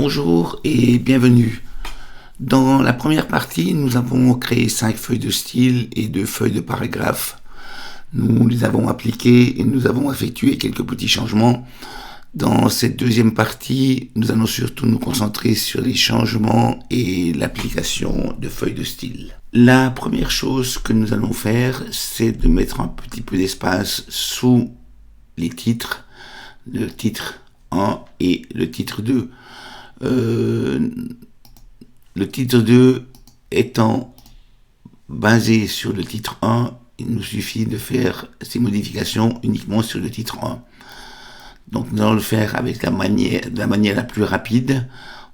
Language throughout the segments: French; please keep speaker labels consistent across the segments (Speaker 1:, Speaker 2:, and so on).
Speaker 1: Bonjour et bienvenue. Dans la première partie, nous avons créé 5 feuilles de style et 2 feuilles de paragraphe. Nous les avons appliquées et nous avons effectué quelques petits changements. Dans cette deuxième partie, nous allons surtout nous concentrer sur les changements et l'application de feuilles de style. La première chose que nous allons faire, c'est de mettre un petit peu d'espace sous les titres, le titre 1 et le titre 2. Le titre 2 étant basé sur le titre 1, il nous suffit de faire ces modifications uniquement sur le titre 1. Donc nous allons le faire avec la manière la plus rapide,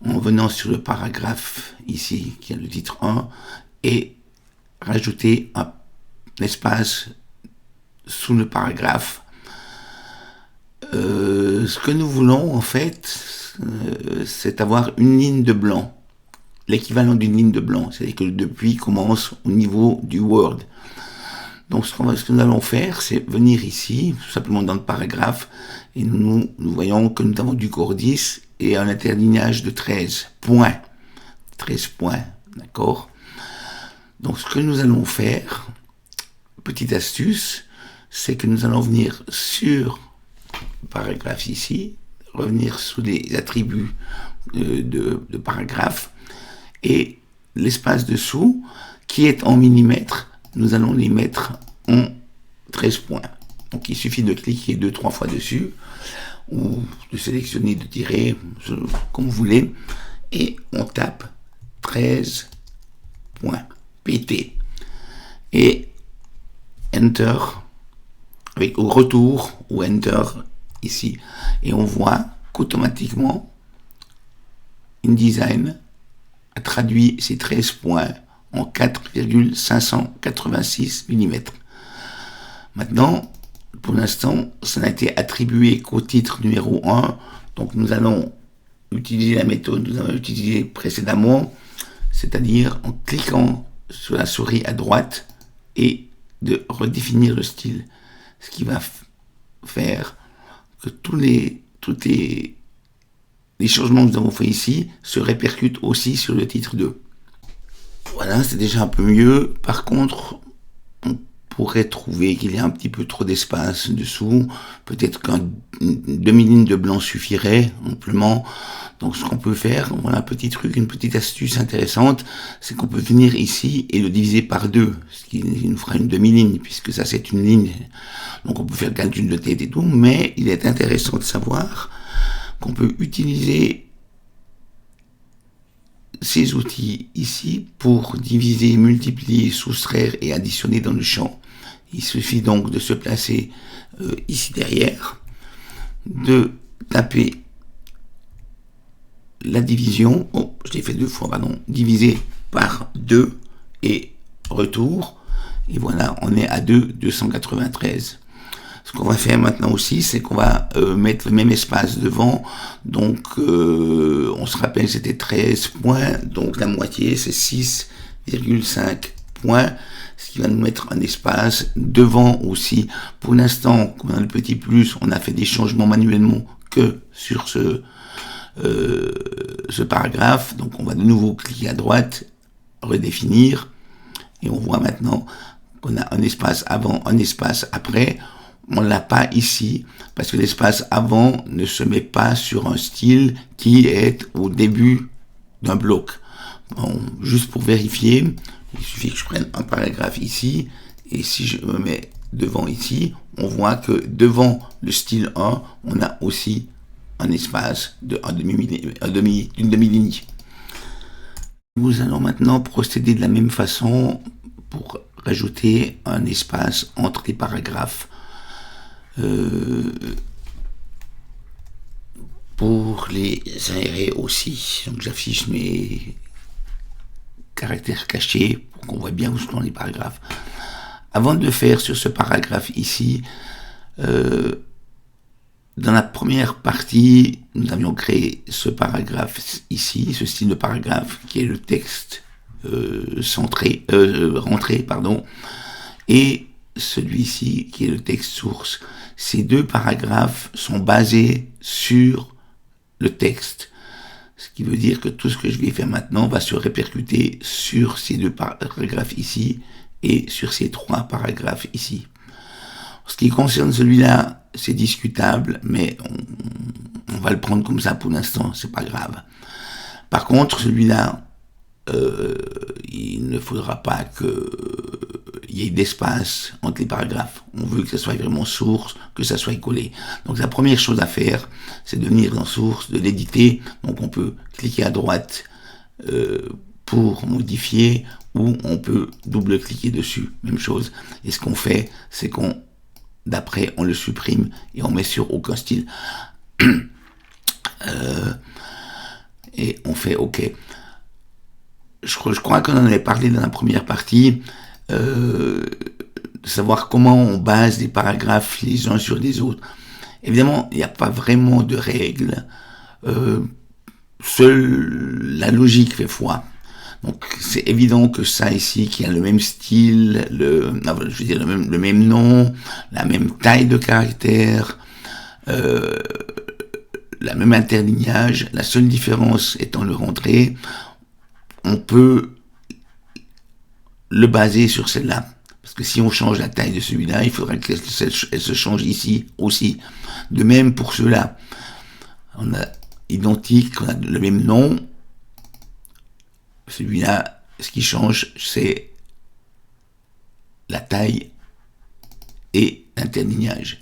Speaker 1: en venant sur le paragraphe ici, qui est le titre 1, et rajouter un espace sous le paragraphe. Ce que nous voulons en fait, c'est avoir une ligne de blanc, l'équivalent d'une ligne de blanc, c'est-à-dire que le depuis commence au niveau du Word. Donc ce que nous allons faire, c'est venir ici, tout simplement dans le paragraphe, et nous voyons que nous avons du corps 10 et un interlignage de 13 points. 13 points, d'accord? Donc ce que nous allons faire, petite astuce, c'est que nous allons venir sur le paragraphe ici, revenir sous les attributs de paragraphe, et l'espace dessous, qui est en millimètres, nous allons les mettre en 13 points. Donc il suffit de cliquer 2-3 fois dessus, ou de sélectionner, de tirer, comme vous voulez, et on tape 13 points, PT. Et Enter, avec au retour, ou Enter, ici. Et on voit qu'automatiquement, InDesign a traduit ces 13 points en 4,586 mm. Maintenant, pour l'instant, ça n'a été attribué qu'au titre numéro 1. Donc nous allons utiliser la méthode que nous avons utilisée précédemment, c'est-à-dire en cliquant sur la souris à droite et de redéfinir le style. Ce qui va faire que tous les changements que nous avons fait ici se répercutent aussi sur le titre 2. Voilà, c'est déjà un peu mieux. Par contre, on pourrait trouver qu'il y a un petit peu trop d'espace dessous. Peut-être qu'une demi-ligne de blanc suffirait amplement. Donc ce qu'on peut faire, voilà un petit truc, une petite astuce intéressante, c'est qu'on peut venir ici et le diviser par 2, ce qui nous fera une demi-ligne, puisque ça c'est une ligne. Donc on peut faire le calcul de tête et tout, mais il est intéressant de savoir qu'on peut utiliser ces outils ici pour diviser, multiplier, soustraire et additionner dans le champ. Il suffit donc de se placer ici derrière, de taper la division, je l'ai fait 2 fois, pardon, divisé par 2 et retour, et voilà, on est à 293. Ce qu'on va faire maintenant aussi, c'est qu'on va mettre le même espace devant. Donc, on se rappelle, c'était 13 points. Donc, la moitié, c'est 6,5 points. Ce qui va nous mettre un espace devant aussi. Pour l'instant, comme on a le petit plus, on a fait des changements manuellement que sur ce paragraphe. Donc, on va de nouveau cliquer à droite, redéfinir. Et on voit maintenant qu'on a un espace avant, un espace après. On l'a pas ici, parce que l'espace avant ne se met pas sur un style qui est au début d'un bloc. Bon, juste pour vérifier, il suffit que je prenne un paragraphe ici, et si je me mets devant ici, on voit que devant le style 1, on a aussi un espace d'une demi-ligne. Nous allons maintenant procéder de la même façon pour rajouter un espace entre les paragraphes. Pour les aérer aussi. Donc j'affiche mes caractères cachés pour qu'on voit bien où sont les paragraphes. Avant de le faire sur ce paragraphe ici, dans la première partie, nous avions créé ce paragraphe ici, ce style de paragraphe qui est le texte rentré, et celui-ci qui est le texte source. Ces 2 paragraphes sont basés sur le texte. Ce qui veut dire que tout ce que je vais faire maintenant va se répercuter sur ces 2 paragraphes ici et sur ces 3 paragraphes ici. En ce qui concerne celui-là, c'est discutable, mais on va le prendre comme ça pour l'instant, c'est pas grave. Par contre, celui-là, il ne faudra pas qu'il y ait d'espace entre les paragraphes. On veut que ça soit vraiment source, que ça soit collé. Donc la première chose à faire, c'est de venir dans source, de l'éditer. Donc on peut cliquer à droite pour modifier, ou on peut double-cliquer dessus, même chose. Et ce qu'on fait, c'est d'après, on le supprime et on met sur aucun style. Et on fait OK. Je crois qu'on en avait parlé dans la première partie, de savoir comment on base des paragraphes les uns sur les autres. Évidemment, il n'y a pas vraiment de règles. Seule la logique fait foi. Donc c'est évident que ça ici, qui a le même style, le même nom, la même taille de caractère, la même interlignage, la seule différence étant le rentré, on peut le baser sur celle-là. Parce que si on change la taille de celui-là, il faudrait qu'elle se change ici aussi. De même pour ceux-là. On a identique, on a le même nom. Celui-là, ce qui change, c'est la taille et l'interlignage.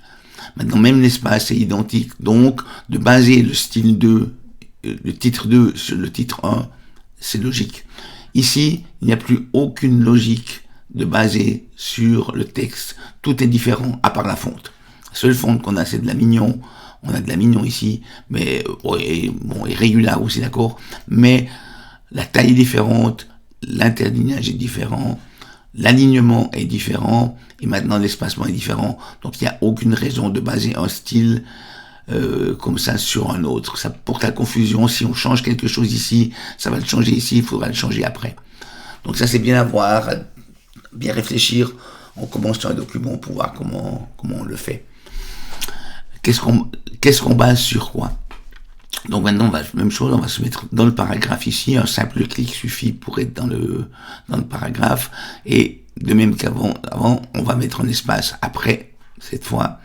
Speaker 1: Maintenant, même l'espace est identique. Donc, de baser le style 2, le titre 2 sur le titre 1, c'est logique. Ici, il n'y a plus aucune logique de baser sur le texte. Tout est différent, à part la fonte. La seule fonte qu'on a, c'est de la Mignon. On a de la Mignon ici, mais et Regular aussi, d'accord. Mais la taille est différente, l'interlignage est différent, l'alignement est différent, et maintenant l'espacement est différent. Donc il n'y a aucune raison de baser un style comme ça sur un autre. Ça porte à la confusion. Si on change quelque chose ici, ça va le changer ici, il faudra le changer après. Donc ça, c'est bien à voir, bien réfléchir. On commence sur un document pour voir comment on le fait. Qu'est-ce qu'on base sur quoi? Donc maintenant, même chose, on va se mettre dans le paragraphe ici. Un simple clic suffit pour être dans le paragraphe. Et de même qu'avant, on va mettre un espace après, cette fois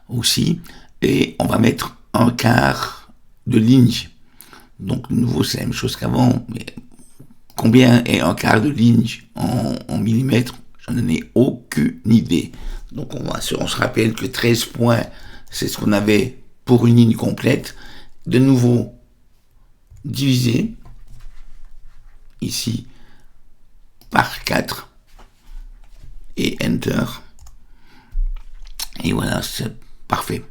Speaker 1: aussi. Et on va mettre un quart de ligne. Donc, de nouveau, c'est la même chose qu'avant. Mais combien est un quart de ligne en millimètres? J'en ai aucune idée. Donc, on se rappelle que 13 points, c'est ce qu'on avait pour une ligne complète. De nouveau, divisé, ici, par 4. Et Enter. Et voilà, c'est parfait.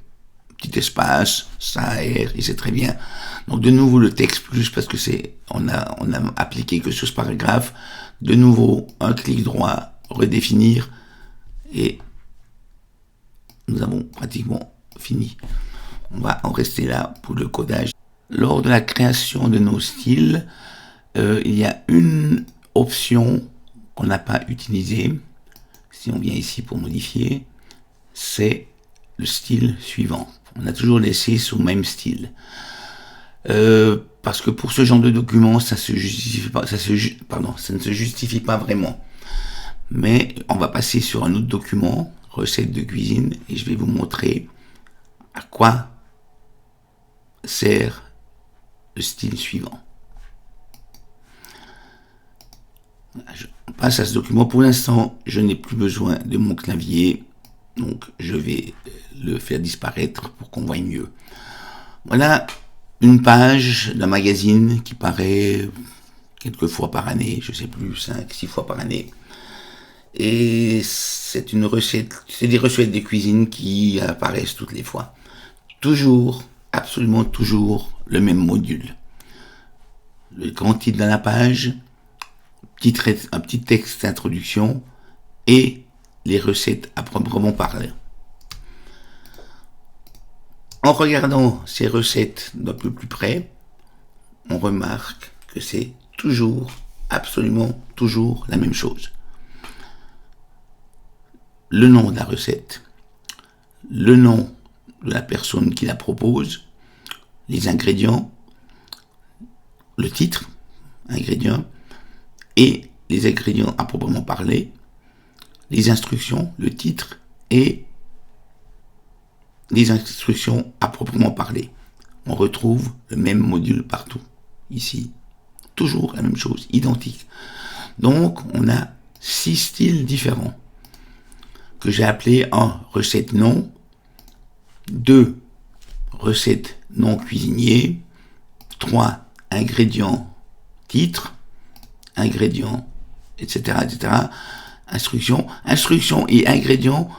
Speaker 1: Petit espace, ça aère, et c'est très bien. Donc de nouveau le texte plus, parce que on a appliqué que sur ce paragraphe. De nouveau, un clic droit, redéfinir, et nous avons pratiquement fini. On va en rester là pour le codage. Lors de la création de nos styles, il y a une option qu'on n'a pas utilisée. Si on vient ici pour modifier, c'est le style suivant. On a toujours laissé sous le même style. Parce que pour ce genre de document, ça ne se justifie pas vraiment. Mais on va passer sur un autre document, recette de cuisine, et je vais vous montrer à quoi sert le style suivant. On passe à ce document. Pour l'instant, je n'ai plus besoin de mon clavier, donc je vais le faire disparaître pour qu'on voie mieux. Voilà une page d'un magazine qui paraît quelques fois par année, je sais plus, 5-6 fois par année. Et c'est des recettes de cuisine qui apparaissent toutes les fois. Toujours, absolument toujours, le même module. Le grand titre de la page, un petit texte d'introduction et les recettes à proprement parler. En regardant ces recettes d'un peu plus près, on remarque que c'est toujours, absolument toujours la même chose. Le nom de la recette, le nom de la personne qui la propose, les ingrédients, le titre, ingrédients, et les ingrédients à proprement parler, les instructions, le titre et les instructions à proprement parler. On retrouve le même module partout. Ici, toujours la même chose, identique. Donc, on a 6 styles différents que j'ai appelés 1. Recette non, 2. Recette non cuisinier, 3. Ingrédients titre, ingrédients, etc., etc. Instructions et ingrédients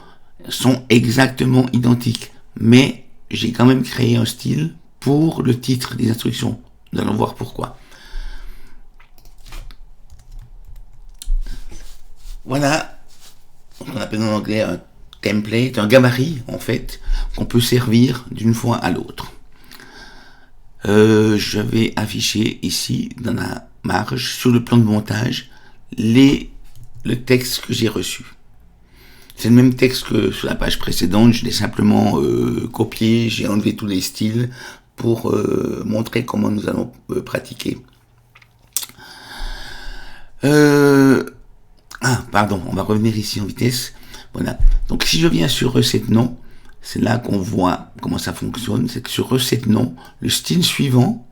Speaker 1: sont exactement identiques, mais j'ai quand même créé un style pour le titre des instructions. Nous allons voir pourquoi. Voilà, on appelle en anglais un template, un gabarit en fait, qu'on peut servir d'une fois à l'autre. Je vais afficher ici, dans la marge, sur le plan de montage, le texte que j'ai reçu. C'est le même texte que sur la page précédente, je l'ai simplement copié, j'ai enlevé tous les styles pour montrer comment nous allons pratiquer. Pardon, on va revenir ici en vitesse. Voilà. Donc si je viens sur recette non, c'est là qu'on voit comment ça fonctionne. C'est que sur recette non, le style suivant,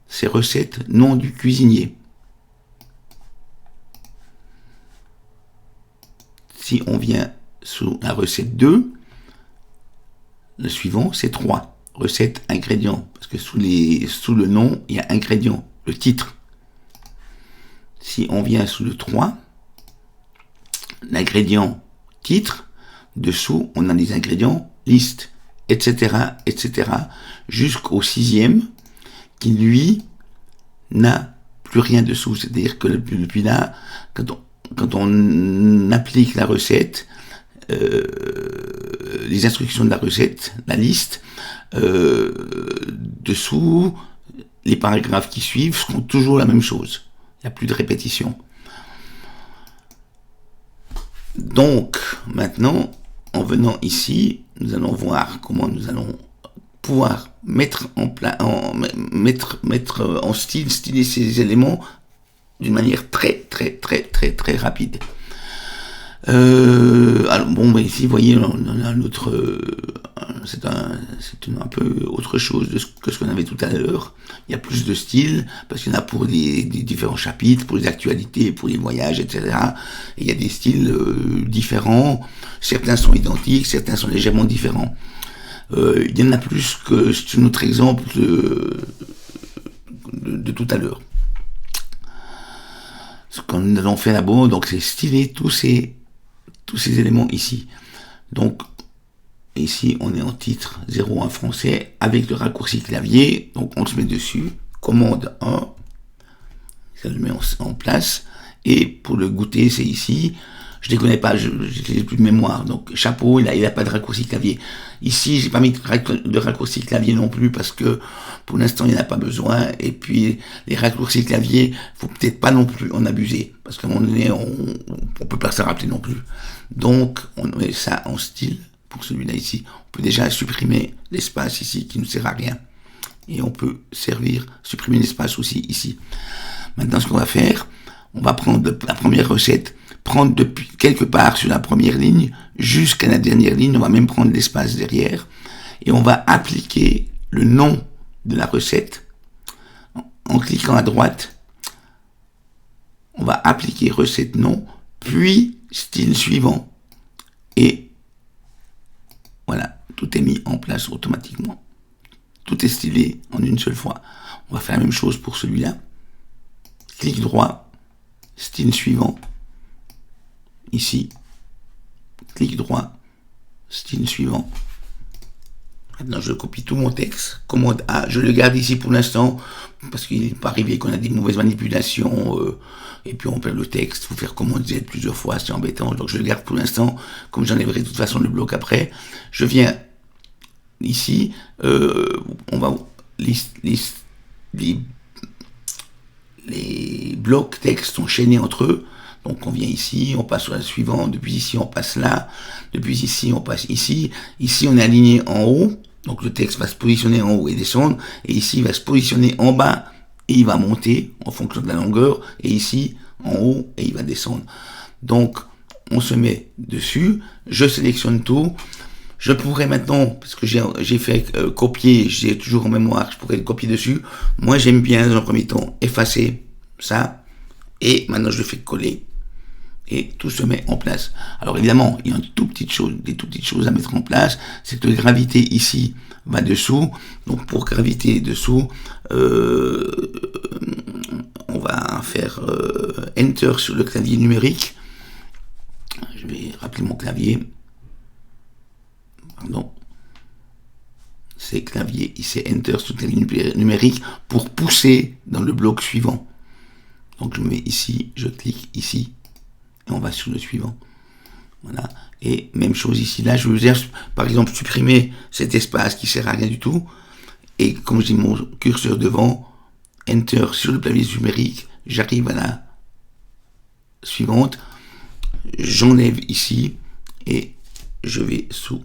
Speaker 1: c'est recette non du cuisinier. Si on vient sous la recette 2, le suivant c'est 3. Recette ingrédients. Parce que sous le nom, il y a ingrédients, le titre. Si on vient sous le 3, l'ingrédient titre, dessous on a les ingrédients liste, etc., etc., jusqu'au 6e, qui lui n'a plus rien dessous. C'est-à-dire que depuis là, quand on applique la recette, les instructions de la recette, la liste, dessous, les paragraphes qui suivent seront toujours la même chose. Il n'y a plus de répétition. Donc, maintenant, en venant ici, nous allons voir comment nous allons pouvoir mettre en styler ces éléments d'une manière très rapide. Alors, bon, ici, vous voyez, on a un autre, c'est un peu autre chose que ce qu'on avait tout à l'heure. Il y a plus de styles, parce qu'il y en a pour des différents chapitres, pour les actualités, pour les voyages, etc. Et il y a des styles différents. Certains sont identiques, certains sont légèrement différents. Il y en a plus que c'est un autre exemple de tout à l'heure. Ce que nous avons fait là-bas, donc c'est styler tous ces éléments ici. Donc, ici, on est en titre 01 français avec le raccourci clavier. Donc, on se met dessus. Commande 1. Ça le met en place. Et pour le goûter, c'est ici. Je ne les connais pas, je n'ai plus de mémoire. Donc, chapeau, il n'a pas de raccourci clavier. Ici, j'ai pas mis de raccourci clavier non plus parce que pour l'instant, il n'y en a pas besoin. Et puis, les raccourcis clavier, faut peut-être pas non plus en abuser. Parce qu'à un moment donné, on peut pas se rappeler non plus. Donc, on met ça en style. Pour celui-là ici, on peut déjà supprimer l'espace ici qui ne sert à rien. Et on peut supprimer l'espace aussi ici. Maintenant, ce qu'on va faire, on va prendre la première recette, prendre depuis quelque part sur la première ligne jusqu'à la dernière ligne, on va même prendre l'espace derrière, et on va appliquer le nom de la recette. En cliquant à droite, on va appliquer recette nom, puis style suivant, et voilà, tout est mis en place automatiquement. Tout est stylé en une seule fois. On va faire la même chose pour celui-là. Clic droit, style suivant. Ici, clic droit, style suivant. Maintenant, je copie tout mon texte. Commande A, je le garde ici pour l'instant, parce qu'il n'est pas arrivé qu'on a des mauvaises manipulations, et puis on perd le texte. Il faut faire commande Z plusieurs fois, c'est embêtant. Donc je le garde pour l'instant, comme j'enlèverai de toute façon le bloc après. Je viens ici, on va les blocs texte sont chaînés entre eux. Donc on vient ici, on passe sur la suivante, depuis ici on passe là, depuis ici on passe ici, ici on est aligné en haut, donc le texte va se positionner en haut et descendre, et ici il va se positionner en bas et il va monter en fonction de la longueur, et ici en haut, et il va descendre. Donc on se met dessus, je sélectionne tout. Je pourrais maintenant, parce que j'ai fait copier, j'ai toujours en mémoire, je pourrais copier dessus. Moi j'aime bien dans un premier temps effacer ça, et maintenant je le fais coller, et tout se met en place. Alors évidemment, il y a des tout petites choses à mettre en place. Cette gravité ici va dessous, donc pour graviter dessous, on va faire Enter sur le clavier numérique. Je vais rappeler mon clavier. Pardon. C'est clavier, ici Enter sur le clavier numérique pour pousser dans le bloc suivant. Donc je mets ici, je clique ici, et on va sur le suivant. Voilà. Et même chose ici, là, je veux par exemple supprimer cet espace qui sert à rien du tout. Et comme j'ai mon curseur devant, Enter sur le clavier numérique, j'arrive à la suivante, j'enlève ici, et je vais sous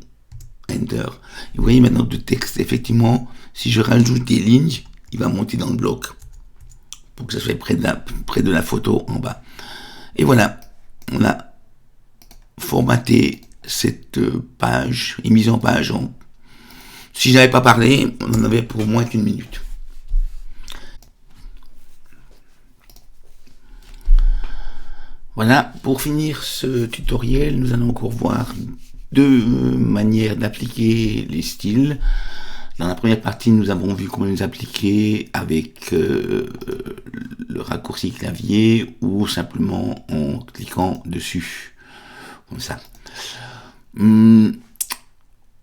Speaker 1: Enter. Et vous voyez maintenant le texte, effectivement, si je rajoute des lignes, il va monter dans le bloc, pour que ça soit près de la photo en bas. Et voilà, on a formaté cette page et mise en page. Si je n'avais pas parlé, on en avait pour moins qu'une minute. Voilà, pour finir ce tutoriel, nous allons encore voir deux manières d'appliquer les styles. Dans la première partie, nous avons vu comment les appliquer avec le raccourci clavier ou simplement en cliquant dessus, comme ça.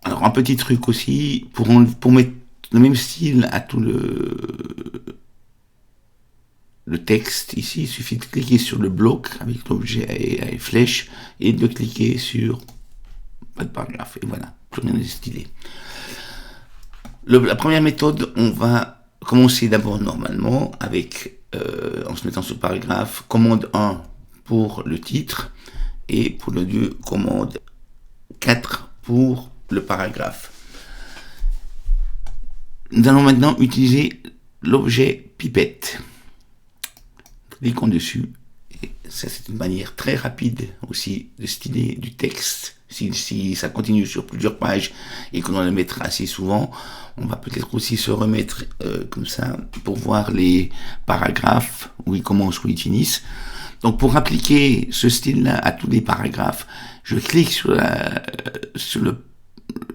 Speaker 1: Alors un petit truc aussi, pour mettre le même style à tout le texte ici, il suffit de cliquer sur le bloc avec l'objet et flèche et de cliquer sur pas de paragraphe, et voilà, plus rien n'est stylé. La première méthode, on va commencer d'abord normalement avec, en se mettant sur le paragraphe, commande 1 pour le titre, et pour le 2, commande 4 pour le paragraphe. Nous allons maintenant utiliser l'objet pipette. Cliquons dessus, et ça c'est une manière très rapide aussi de styler du texte. Si ça continue sur plusieurs pages et qu'on le mettra assez souvent, on va peut-être aussi se remettre comme ça pour voir les paragraphes, où ils commencent, où ils finissent. Donc pour appliquer ce style-là à tous les paragraphes, je clique sur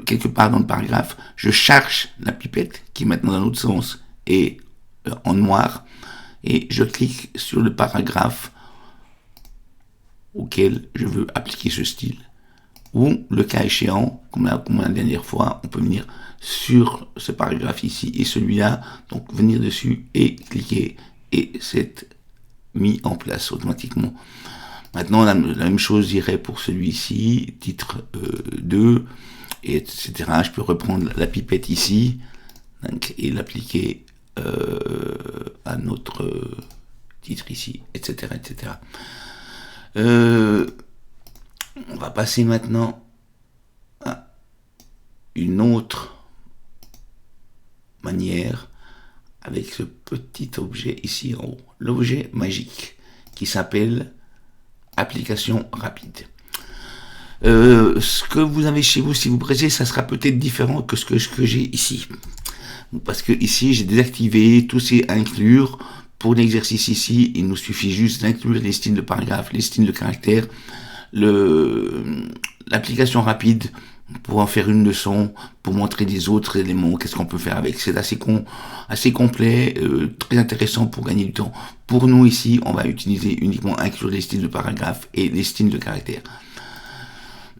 Speaker 1: quelque part dans le paragraphe, je charge la pipette qui est maintenant dans l'autre sens et en noir, et je clique sur le paragraphe auquel je veux appliquer ce style. Ou, le cas échéant, comme la dernière fois, on peut venir sur ce paragraphe ici et celui-là, donc venir dessus et cliquer, et c'est mis en place automatiquement. Maintenant, la même chose irait pour celui-ci, titre 2, etc. Je peux reprendre la pipette ici, donc, et l'appliquer à notre titre ici, etc. etc. On va passer maintenant à une autre manière avec ce petit objet ici en haut, l'objet magique qui s'appelle application rapide. Ce que vous avez chez vous, si vous pressez, ça sera peut-être différent que ce que j'ai ici. Parce que ici, j'ai désactivé tous ces inclure. Pour l'exercice ici, il nous suffit juste d'inclure les styles de paragraphe, les styles de caractère, l'application rapide pour en faire une leçon, pour montrer des autres éléments, qu'est-ce qu'on peut faire avec. C'est assez complet, très intéressant pour gagner du temps. Pour nous ici, on va utiliser uniquement inclure les styles de paragraphe et les styles de caractère.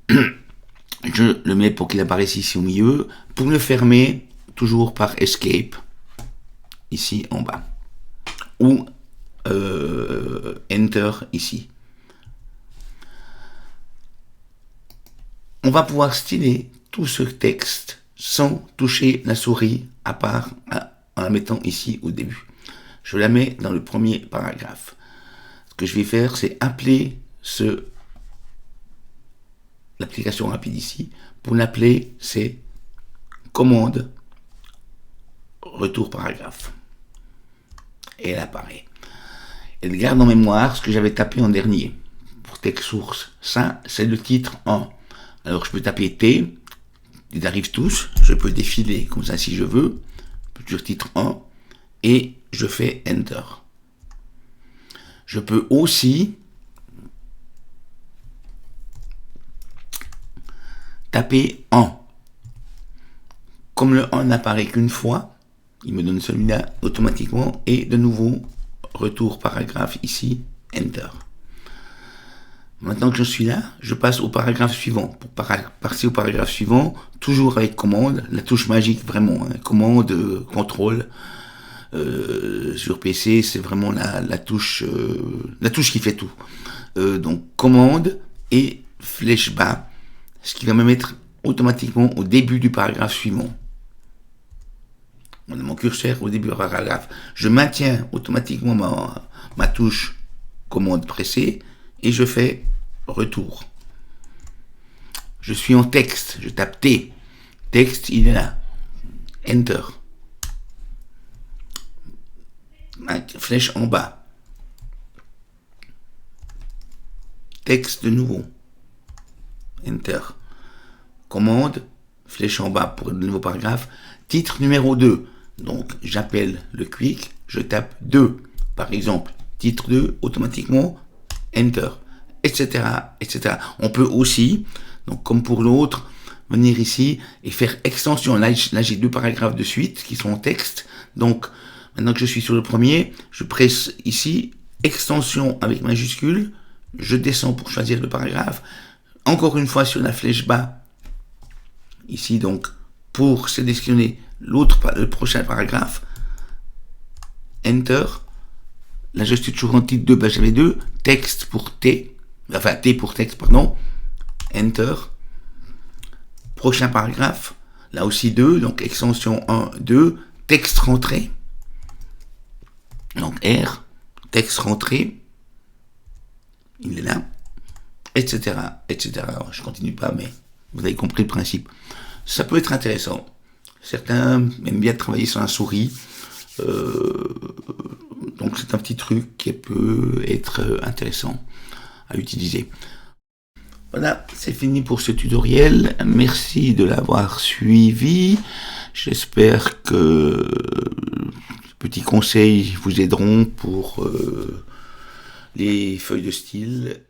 Speaker 1: Je le mets pour qu'il apparaisse ici au milieu. Pour le fermer, toujours par Escape, ici en bas. Ou Enter ici. On va pouvoir styler tout ce texte sans toucher la souris, à part en la mettant ici au début. Je la mets dans le premier paragraphe. Ce que je vais faire, c'est appeler l'application rapide ici. Pour l'appeler, c'est commande retour paragraphe. et elle apparaît. Elle garde en mémoire ce que j'avais tapé en dernier. Pour texte source, ça, c'est le titre 1. Alors, je peux taper T, ils arrivent tous, je peux défiler comme ça si je veux, sur titre 1, et je fais Enter. Je peux aussi taper 1. Comme le 1 n'apparaît qu'une fois, il me donne celui-là automatiquement, et de nouveau, retour paragraphe ici, Enter. Maintenant que je suis là, je passe au paragraphe suivant. Pour passer au paragraphe suivant, toujours avec commande, la touche magique vraiment, hein, commande, contrôle. Sur PC, c'est vraiment la touche qui fait tout. Donc commande et flèche bas, ce qui va me mettre automatiquement au début du paragraphe suivant. On a mon curseur au début du paragraphe. Je maintiens automatiquement ma touche commande pressée et je fais retour. Je suis en texte, je tape T. Texte, il est là. Enter. Flèche en bas. Texte de nouveau. Enter. Commande, flèche en bas pour le nouveau paragraphe. Titre numéro 2. Donc, j'appelle le quick, je tape 2. Par exemple, titre 2, automatiquement, Enter, etc., etc. On peut aussi, donc comme pour l'autre, venir ici et faire extension. Là j'ai 2 paragraphes de suite qui sont en texte. Donc, maintenant que je suis sur le premier, je presse ici, extension avec majuscule, je descends pour choisir le paragraphe. Encore une fois sur la flèche bas, ici donc, pour sélectionner le prochain paragraphe, Enter. Là je suis toujours en titre 2, j'avais 2, texte pour T, enfin T pour texte, pardon, Enter. Prochain paragraphe, là aussi 2, donc extension 1, 2, texte rentré, donc R, texte rentré, il est là, etc., etc. Je continue pas, mais vous avez compris le principe. Ça peut être intéressant. Certains aiment bien travailler sur un souris, donc c'est un petit truc qui peut être intéressant à utiliser. Voilà, c'est fini pour ce tutoriel. Merci de l'avoir suivi. J'espère que ces petits conseils vous aideront pour les feuilles de style.